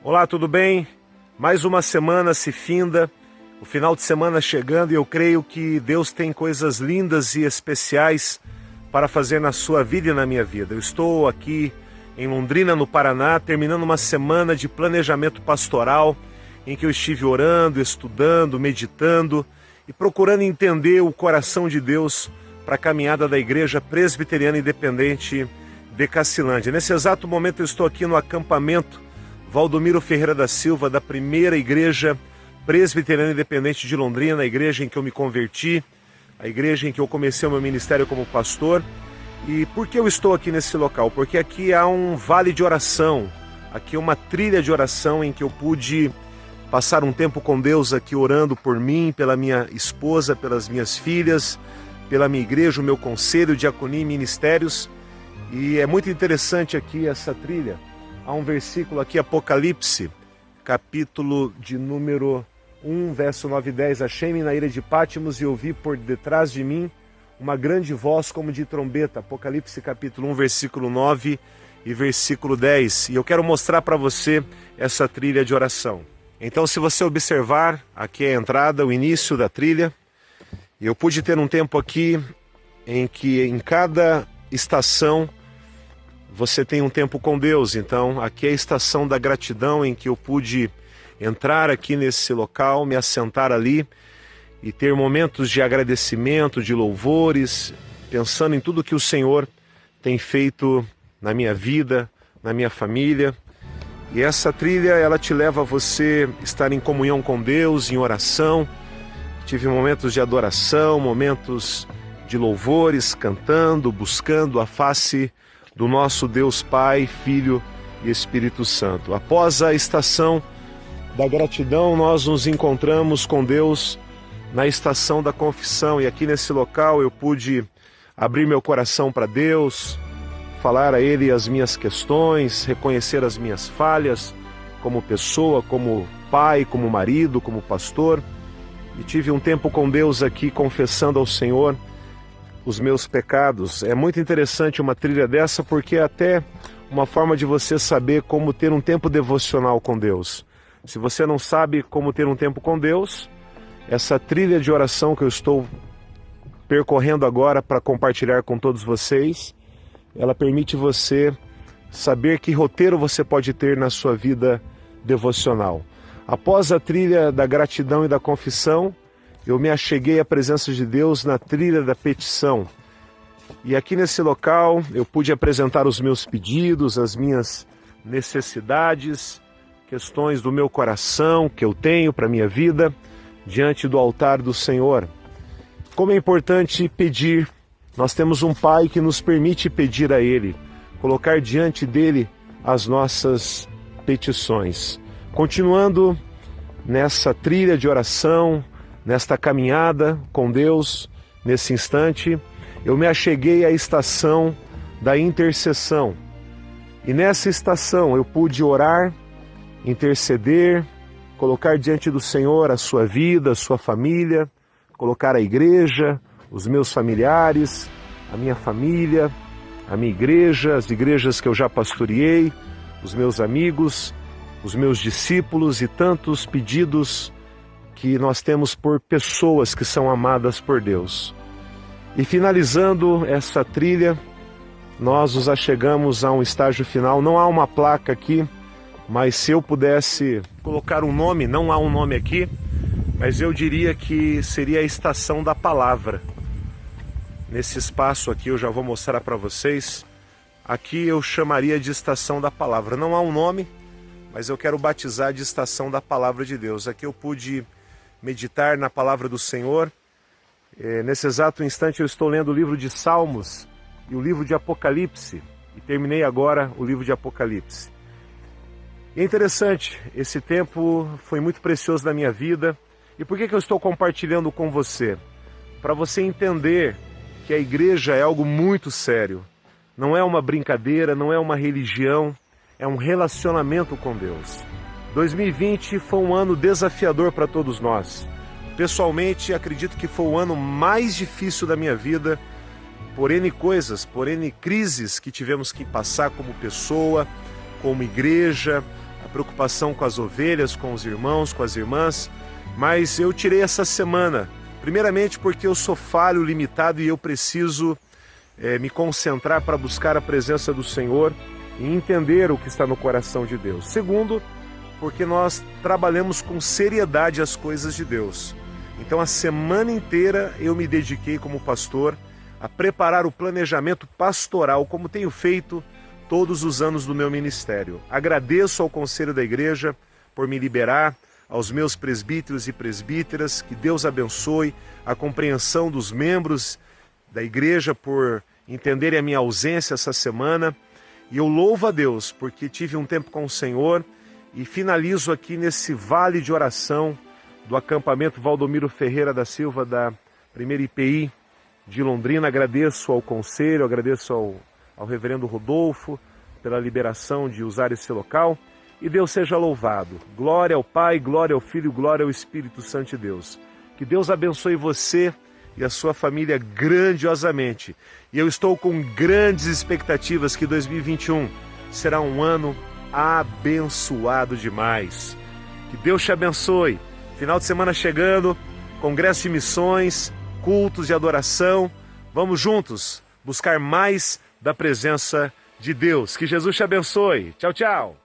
Olá, tudo bem? Mais uma semana se finda, o final de semana chegando e eu creio que Deus tem coisas lindas e especiais para fazer na sua vida e na minha vida. Eu estou aqui em Londrina, no Paraná, terminando uma semana de planejamento pastoral em que eu estive orando, estudando, meditando e procurando entender o coração de Deus para a caminhada da Igreja Presbiteriana Independente de Cacilândia. Nesse exato momento eu estou aqui no acampamento Valdomiro Ferreira da Silva, da primeira Igreja Presbiteriana Independente de Londrina, a igreja em que eu me converti, a igreja em que eu comecei o meu ministério como pastor. E por que eu estou aqui nesse local? Porque aqui há um vale de oração, aqui uma trilha de oração em que eu pude passar um tempo com Deus aqui orando por mim, pela minha esposa, pelas minhas filhas, pela minha igreja, o meu conselho, diaconia e ministérios. E é muito interessante aqui essa trilha. Há um versículo aqui, Apocalipse, capítulo de número 1, verso 9 e 10. Achei-me na ilha de Pátimos e ouvi por detrás de mim uma grande voz como de trombeta. Apocalipse, capítulo 1, versículo 9 e versículo 10. E eu quero mostrar para você essa trilha de oração. Então, se você observar, aqui é a entrada, o início da trilha. Eu pude ter um tempo aqui em que em cada estação você tem um tempo com Deus. Então aqui é a estação da gratidão em que eu pude entrar aqui nesse local, me assentar ali e ter momentos de agradecimento, de louvores, pensando em tudo que o Senhor tem feito na minha vida, na minha família. E essa trilha, ela te leva a você estar em comunhão com Deus, em oração. Tive momentos de adoração, momentos de louvores, cantando, buscando a face do nosso Deus Pai, Filho e Espírito Santo. Após a estação da gratidão, nós nos encontramos com Deus na estação da confissão. E aqui nesse local eu pude abrir meu coração para Deus, falar a Ele as minhas questões, reconhecer as minhas falhas como pessoa, como pai, como marido, como pastor. E tive um tempo com Deus aqui confessando ao Senhor os meus pecados. É muito interessante uma trilha dessa, porque é até uma forma de você saber como ter um tempo devocional com Deus. Se você não sabe como ter um tempo com Deus, essa trilha de oração que eu estou percorrendo agora para compartilhar com todos vocês, ela permite você saber que roteiro você pode ter na sua vida devocional. Após a trilha da gratidão e da confissão, eu me acheguei à presença de Deus na trilha da petição. E aqui nesse local eu pude apresentar os meus pedidos, as minhas necessidades, questões do meu coração que eu tenho para a minha vida, diante do altar do Senhor. Como é importante pedir. Nós temos um Pai que nos permite pedir a Ele, colocar diante dEle as nossas petições. Continuando nessa trilha de oração, nesta caminhada com Deus, nesse instante, eu me acheguei à estação da intercessão. E nessa estação eu pude orar, interceder, colocar diante do Senhor a sua vida, a sua família, colocar a igreja, os meus familiares, a minha família, a minha igreja, as igrejas que eu já pastoreei, os meus amigos, os meus discípulos e tantos pedidos que nós temos por pessoas que são amadas por Deus. E finalizando essa trilha, nós nos achegamos a um estágio final. Não há uma placa aqui, mas se eu pudesse colocar um nome, não há um nome aqui, mas eu diria que seria a estação da palavra. Nesse espaço aqui eu já vou mostrar para vocês. Aqui eu chamaria de estação da palavra. Não há um nome, mas eu quero batizar de estação da palavra de Deus. Aqui eu pude meditar na palavra do Senhor. Nesse exato instante eu estou lendo o livro de Salmos e o livro de Apocalipse. E terminei agora o livro de Apocalipse. E é interessante, esse tempo foi muito precioso na minha vida. E por que eu estou compartilhando com você? Para você entender que a igreja é algo muito sério. Não é uma brincadeira, não é uma religião, é um relacionamento com Deus. 2020 foi um ano desafiador para todos nós. Pessoalmente, acredito que foi o ano mais difícil da minha vida, por N coisas, por N crises que tivemos que passar como pessoa, como igreja, preocupação com as ovelhas, com os irmãos, com as irmãs, mas eu tirei essa semana, primeiramente porque eu sou falho, limitado e eu preciso me concentrar para buscar a presença do Senhor e entender o que está no coração de Deus. Segundo, porque nós trabalhamos com seriedade as coisas de Deus. Então a semana inteira eu me dediquei como pastor a preparar o planejamento pastoral, como tenho feito todos os anos do meu ministério. Agradeço ao Conselho da Igreja por me liberar, aos meus presbíteros e presbíteras, que Deus abençoe a compreensão dos membros da igreja por entenderem a minha ausência essa semana. E eu louvo a Deus porque tive um tempo com o Senhor e finalizo aqui nesse vale de oração do acampamento Valdomiro Ferreira da Silva, da primeira IPI de Londrina. Agradeço ao conselho, agradeço ao reverendo Rodolfo pela liberação de usar esse local. E Deus seja louvado. Glória ao Pai, glória ao Filho, glória ao Espírito Santo de Deus. Que Deus abençoe você e a sua família grandiosamente. E eu estou com grandes expectativas que 2021 será um ano abençoado demais. Que Deus te abençoe. Final de semana chegando, congresso de missões, cultos de adoração. Vamos juntos buscar mais da presença de Deus. Que Jesus te abençoe. Tchau, tchau.